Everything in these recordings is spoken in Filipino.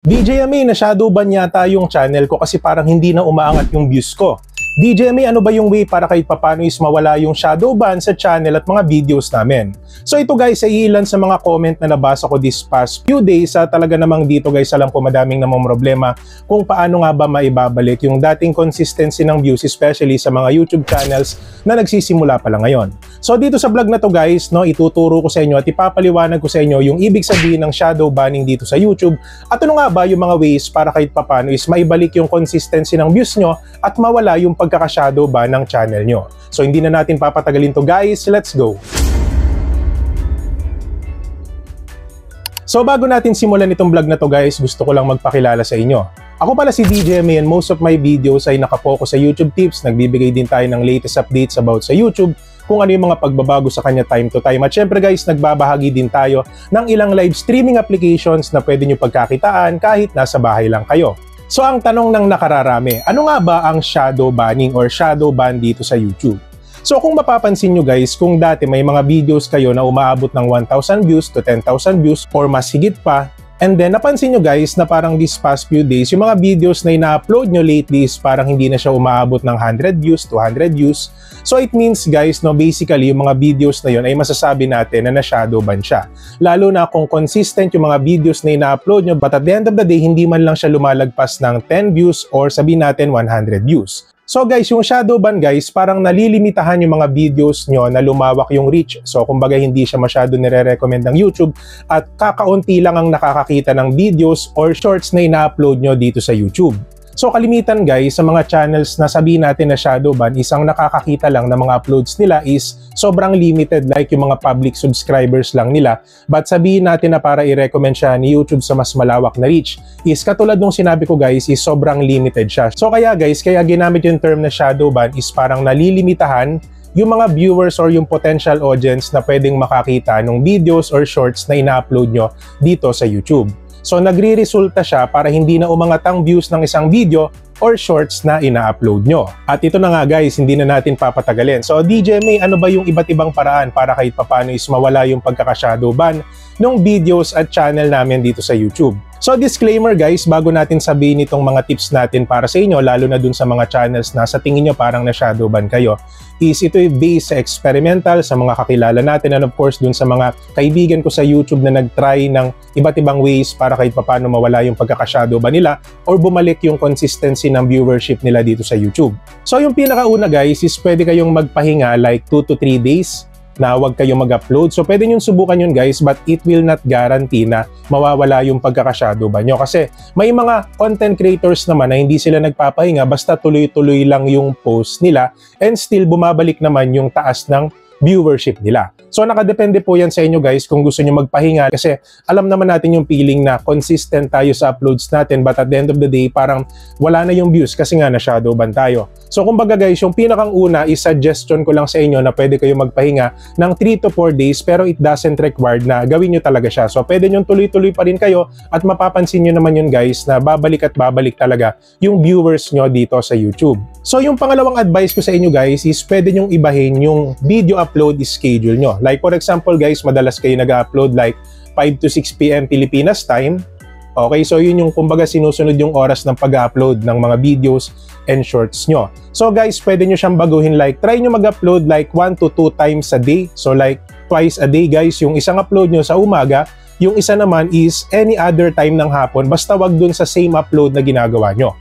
DJMA, na-shadow ban yata yung channel ko kasi parang hindi na umaangat yung views ko. DJMA, ano ba yung way para kahit papano is mawala yung shadow ban sa channel at mga videos namin? So ito guys, ay ilan sa mga comment na nabasa ko this past few days. Talaga namang dito guys, alam ko madaming namang problema kung paano nga ba maibabalik yung dating consistency ng views, especially sa mga YouTube channels na nagsisimula pa lang ngayon. So dito sa vlog na to guys, ituturo ko sa inyo at ipapaliwanag ko sa inyo yung ibig sabihin ng shadow banning dito sa YouTube at ano nga ba yung mga ways para kahit papano is maibalik yung consistency ng views nyo at mawala yung pagkaka-shadow ban ng channel nyo. So hindi na natin papatagalin to guys, let's go! So bago natin simulan itong vlog na to guys, gusto ko lang magpakilala sa inyo. Ako pala si DJMA and most of my videos ay nakapokus sa YouTube tips. Nagbibigay din tayo ng latest updates about sa YouTube, kung ano yung mga pagbabago sa kanya time to time. At syempre guys, nagbabahagi din tayo ng ilang live streaming applications na pwede nyo pagkakitaan kahit nasa bahay lang kayo. So ang tanong ng nakararami, ano nga ba ang shadow banning or shadow ban dito sa YouTube? So kung mapapansin nyo guys, kung dati may mga videos kayo na umaabot ng 1,000 views to 10,000 views or mas higit pa, and then napansin nyo guys na parang this past few days, yung mga videos na ina-upload nyo lately is parang hindi na siya umaabot ng 100 views, 200 views. So it means guys, basically yung mga videos na yun ay masasabi natin na na-shadow ban siya. Lalo na kung consistent yung mga videos na ina-upload nyo, but at the end of the day, hindi man lang siya lumalagpas ng 10 views or sabihin natin 100 views. So guys, yung shadow ban guys, parang nalilimitahan yung mga videos nyo na lumawak yung reach. So kumbaga hindi siya masyado nire-recommend ng YouTube at kakaunti lang ang nakakakita ng videos or shorts na ina-upload nyo dito sa YouTube. So kalimitan guys, sa mga channels na sabihin natin na shadow ban, isang nakakakita lang na mga uploads nila is sobrang limited, like yung mga public subscribers lang nila. But sabihin natin na para i-recommend siya ni YouTube sa mas malawak na reach is katulad nung sinabi ko guys, is sobrang limited siya. So kaya guys, kaya ginamit yung term na shadow ban is parang nalilimitahan yung mga viewers or yung potential audience na pwedeng makakita ng videos or shorts na ina-upload nyo dito sa YouTube. So nagre-resulta siya para hindi na umangat ang views ng isang video or shorts na ina-upload nyo. At ito na nga guys, hindi na natin papatagalin. So DJMA, ano ba yung iba't ibang paraan para kahit papano is mawala yung pagkaka-shadow ban ng videos at channel namin dito sa YouTube? So disclaimer guys, bago natin sabihin itong mga tips natin para sa inyo, lalo na dun sa mga channels na sa tingin nyo parang na-shadow ban kayo, is ito based sa experimental, sa mga kakilala natin, and of course dun sa mga kaibigan ko sa YouTube na nag-try ng iba't ibang ways para kahit papano mawala yung pagkaka-shadow ban nila or bumalik yung consistency ng viewership nila dito sa YouTube. So yung pinakauna guys is pwede kayong magpahinga like 2 to 3 days na huwag kayong mag-upload. So pwede nyo subukan yun guys, but it will not guarantee na mawawala yung pagkaka-shadow ban nyo. Kasi may mga content creators naman na hindi sila nagpapahinga, basta tuloy-tuloy lang yung post nila and still bumabalik naman yung taas ng viewership nila. So nakadepende po yan sa inyo guys kung gusto nyo magpahinga kasi alam naman natin yung feeling na consistent tayo sa uploads natin but at the end of the day parang wala na yung views kasi nga na-shadow ban tayo. So kumbaga guys, yung pinakang una is suggestion ko lang sa inyo na pwede kayo magpahinga ng 3 to 4 days pero it doesn't require na gawin nyo talaga siya. So pwede nyo tuloy-tuloy pa rin kayo at mapapansin nyo naman yun guys na babalik at babalik talaga yung viewers nyo dito sa YouTube. So yung pangalawang advice ko sa inyo guys is pwede nyong ibahin yung video upload schedule nyo. Like for example guys, madalas kayo nag-upload like 5 to 6 PM Pilipinas time. Okay, so yun yung kumbaga sinusunod yung oras ng pag-upload ng mga videos and shorts nyo. So guys, pwede nyo siyang baguhin like try nyo mag-upload like 1 to 2 times a day. So like twice a day guys, yung isang upload nyo sa umaga, yung isa naman is any other time ng hapon, basta wag dun sa same upload na ginagawa nyo.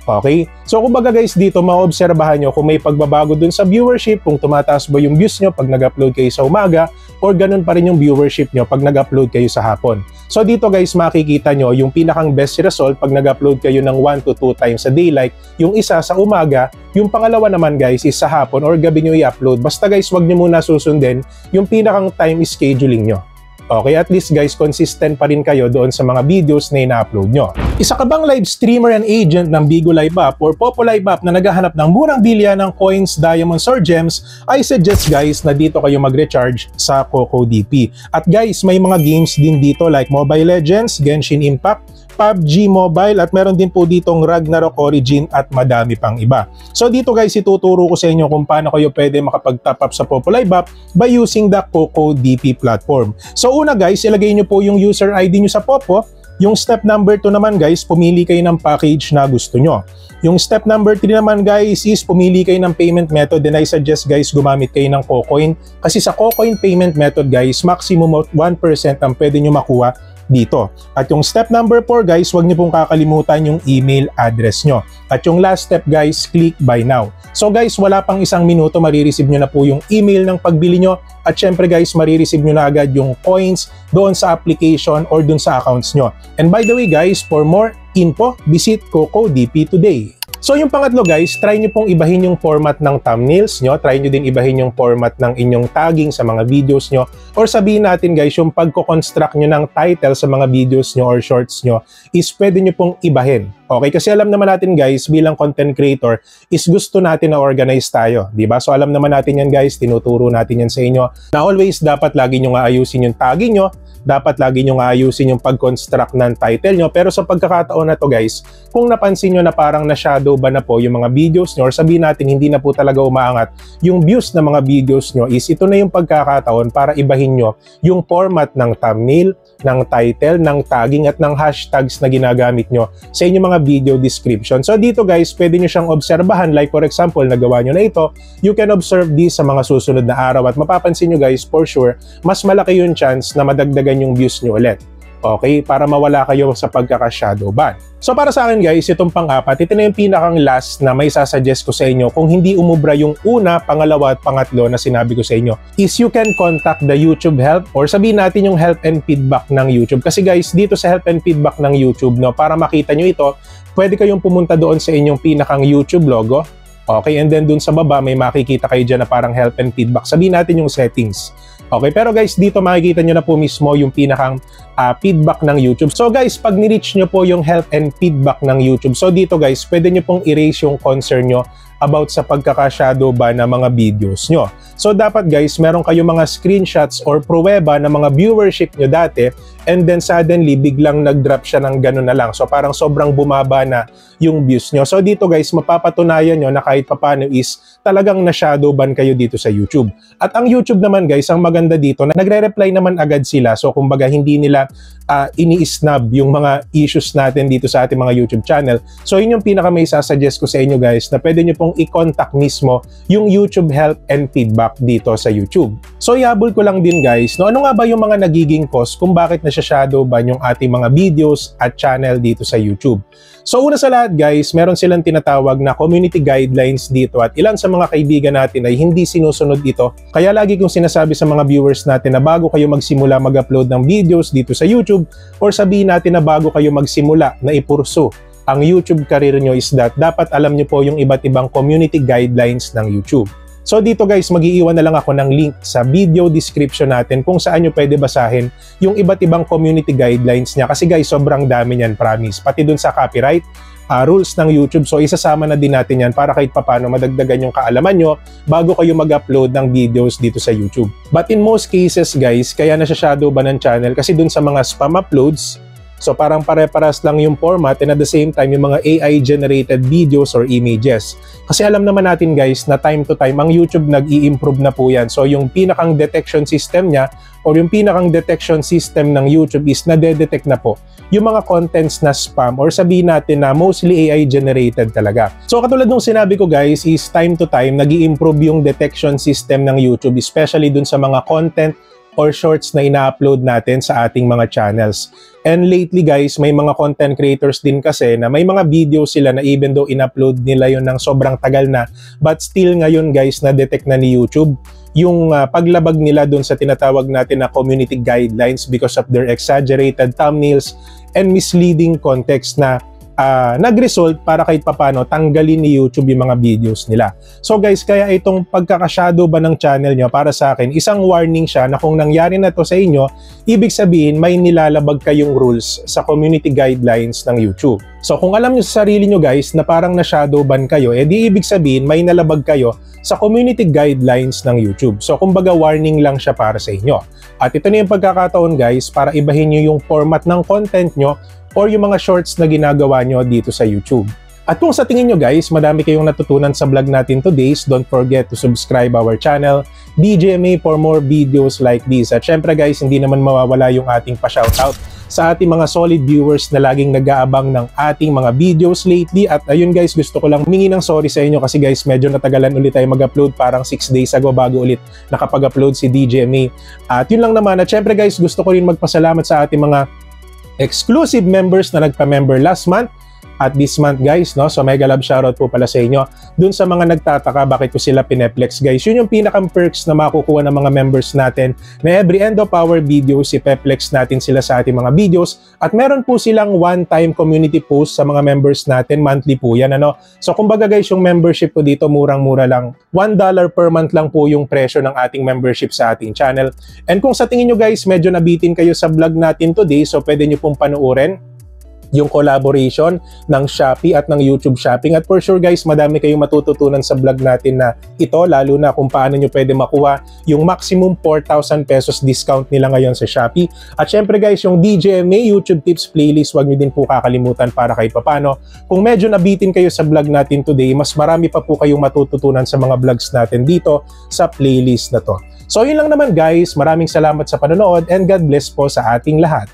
Okay? So kumbaga guys, dito maobserbahan nyo kung may pagbabago dun sa viewership, kung tumataas ba yung views nyo pag nag-upload kayo sa umaga or ganun pa rin yung viewership nyo pag nag-upload kayo sa hapon. So dito guys, makikita nyo yung pinakang best result pag nag-upload kayo ng 1 to 2 times a day, like yung isa sa umaga, yung pangalawa naman guys is sa hapon or gabi nyo i-upload. Basta guys, wag nyo muna susundin yung pinakang time scheduling nyo. Okay, at least guys, consistent pa rin kayo doon sa mga videos na ina-upload nyo. Isa ka bang live streamer and agent ng Bigo Live App or Popo Live App na naghahanap ng murang bilya ng coins, diamonds, or gems? I suggest guys na dito kayo mag-recharge sa CocoDP. At guys, may mga games din dito like Mobile Legends, Genshin Impact, PUBG Mobile at meron din po ditong Ragnarok Origin at madami pang iba. So dito guys, ituturo ko sa inyo kung paano kayo pwede makapag-top up sa Popo Live App by using the CocoDP platform. So una guys, ilagay nyo po yung user ID nyo sa Popo Yung step number 2 naman guys, pumili kayo ng package na gusto nyo. Yung step number 3 naman guys is pumili kayo ng payment method, and I suggest guys gumamit kayo ng KuCoin. Kasi sa KuCoin payment method guys, maximum of 1% ang pwede nyo makuha dito. At yung step number 4 guys, huwag niyo pong kakalimutan yung email address nyo. At yung last step guys, click buy now. So guys, wala pang 1 minuto, marireceive nyo na po yung email ng pagbili nyo. At syempre guys, marireceive nyo na agad yung coins doon sa application or doon sa accounts nyo. And by the way guys, for more info, visit CocoDP today. So yung pangatlo guys, try nyo pong ibahin yung format ng thumbnails nyo, try nyo din ibahin yung format ng inyong tagging sa mga videos nyo, or sabihin natin guys, yung pagko-construct nyo ng title sa mga videos nyo or shorts nyo is pwede nyo pong ibahin. Okay, kasi alam naman natin guys, bilang content creator, is gusto natin na organize tayo, di ba? So alam naman natin yan guys, tinuturo natin yan sa inyo, na always dapat lagi nyo nga ayusin yung tagging nyo, dapat lagi nyo nga ayusin yung pag-construct ng title nyo. Pero sa pagkakataon na to guys, kung napansin nyo na parang na-shadow ba na po yung mga videos nyo, or sabihin natin hindi na po talaga umaangat yung views ng mga videos nyo, is ito na yung pagkakataon para ibahin nyo yung format ng thumbnail, ng title, ng tagging at ng hashtags na ginagamit nyo sa inyong mga video description. So dito guys, pwede nyo siyang obserbahan. Like for example, nagawa nyo na ito, you can observe this sa mga susunod na araw at mapapansin nyo guys, for sure, mas malaki yung chance na madagdagan yung views nyo ulit. Okay? Para mawala kayo sa pagkaka-shadow ban. So para sa akin guys, itong pang-apat, ito na yung pinakang last na may sasuggest ko sa inyo kung hindi umubra yung una, pangalawa at pangatlo na sinabi ko sa inyo, is you can contact the YouTube help, or sabihin natin yung help and feedback ng YouTube. Kasi guys, dito sa help and feedback ng YouTube, no, para makita nyo ito, pwede kayong pumunta doon sa inyong pinakang YouTube logo. Okay, and then dun sa baba, may makikita kayo dyan na parang help and feedback. Sabihin natin yung settings. Okay, pero guys, dito makikita nyo na po mismo yung pinakang feedback ng YouTube. So guys, pag ni-reach nyo po yung help and feedback ng YouTube, so dito guys, pwede nyo pong erase yung concern nyo about sa pagkaka-shadow ban ng mga videos nyo. So dapat guys, meron kayong mga screenshots or pruweba ng mga viewership nyo dati, and then suddenly biglang nag-drop siya ng gano'n na lang. So parang sobrang bumaba na yung views nyo. So dito guys, mapapatunayan nyo na kahit papano is talagang na-shadow ban kayo dito sa YouTube. At ang YouTube naman guys, ang maganda dito, na nagre-reply naman agad sila. So kumbaga hindi nila ini-snub yung mga issues natin dito sa ating mga YouTube channel. So yun yung pinaka may sasuggest ko sa inyo guys, na pwede nyo pong i-contact mismo yung YouTube help and feedback dito sa YouTube. So ihabol ko lang din guys, no, ano nga ba yung mga nagiging cause kung bakit na-shadow ban yung ating mga videos at channel dito sa YouTube? So una sa lahat guys, meron silang tinatawag na community guidelines dito, at ilan sa mga kaibigan natin ay hindi sinusunod ito. Kaya lagi kong sinasabi sa mga viewers natin na bago kayo magsimula mag-upload ng videos dito sa YouTube, or sabihin natin na bago kayo magsimula na ipursu ang YouTube career nyo, is that dapat alam nyo po yung iba't ibang community guidelines ng YouTube. So dito guys, mag-iiwan na lang ako ng link sa video description natin kung saan nyo pwede basahin yung iba't ibang community guidelines niya. Kasi guys, sobrang dami niyan, promise. Pati dun sa copyright rules ng YouTube. So isasama na din natin yan para kahit papano madagdagan yung kaalaman nyo bago kayo mag-upload ng videos dito sa YouTube. But in most cases guys, kaya na-shadow ban ng channel kasi dun sa mga spam uploads, so parang pare-paras lang yung format, and at the same time yung mga AI-generated videos or images. Kasi alam naman natin guys na time to time ang YouTube nag-i-improve na po yan. So yung pinakang detection system niya, or yung pinakang detection system ng YouTube is nade-detect na po yung mga contents na spam, or sabihin natin na mostly AI-generated talaga. So katulad nung sinabi ko guys, is time to time nag-i-improve yung detection system ng YouTube, especially dun sa mga content or shorts na ina-upload natin sa ating mga channels. And lately guys, may mga content creators din kasi na may mga videos sila na even though in-upload nila yun ng sobrang tagal na, but still ngayon guys, na-detect na ni YouTube yung paglabag nila dun sa tinatawag natin na community guidelines because of their exaggerated thumbnails and misleading context na nag-result para kahit papano tanggalin ni YouTube yung mga videos nila. So guys, kaya itong pagkaka-shadow ba ng channel nyo, para sa akin, isang warning siya na kung nangyari na to sa inyo, ibig sabihin may nilalabag kayong rules sa community guidelines ng YouTube. So kung alam nyo sa sarili nyo guys na parang na-shadow ban kayo, edi ibig sabihin may nalabag kayo sa community guidelines ng YouTube. So kumbaga warning lang siya para sa inyo. At ito na yung pagkakataon guys para ibahin nyo yung format ng content nyo or yung mga shorts na ginagawa nyo dito sa YouTube. At kung sa tingin nyo guys, madami kayong natutunan sa vlog natin today, don't forget to subscribe our channel, DJMA, for more videos like this. At syempre guys, hindi naman mawawala yung ating pa-shoutout sa ating mga solid viewers na laging nag-aabang ng ating mga videos lately. At ayun guys, gusto ko lang humingi ng sorry sa inyo kasi guys, medyo natagalan ulit tayo mag-upload, parang 6 days ago bago ulit nakapag-upload si DJ May. At yun lang naman, at syempre guys, gusto ko rin magpasalamat sa ating mga exclusive members na nagpa-member last month at this month guys, no? So mega love shoutout po pala sa inyo. Dun sa mga nagtataka bakit ko sila pineplex guys, yun yung pinakang perks na makukuha ng mga members natin na every end of our videos, ipeplex natin sila sa ating mga videos at meron po silang one-time community post sa mga members natin, monthly po yan, ano? So kumbaga guys, yung membership ko dito murang-mura lang, $1 per month lang po yung presyo ng ating membership sa ating channel. And kung sa tingin nyo guys, medyo nabitin kayo sa vlog natin today, so pwede nyo pong panoorin yung collaboration ng Shopee at ng YouTube Shopping. At for sure guys, madami kayong matututunan sa vlog natin na ito, lalo na kung paano nyo pwede makuha yung maximum 4,000 pesos discount nila ngayon sa Shopee. At syempre guys, yung DJ May YouTube Tips playlist, wag nyo din po kakalimutan para kahit papano. Kung medyo nabitin kayo sa vlog natin today, mas marami pa po kayong matututunan sa mga vlogs natin dito sa playlist na to. So yun lang naman guys, maraming salamat sa panonood and God bless po sa ating lahat.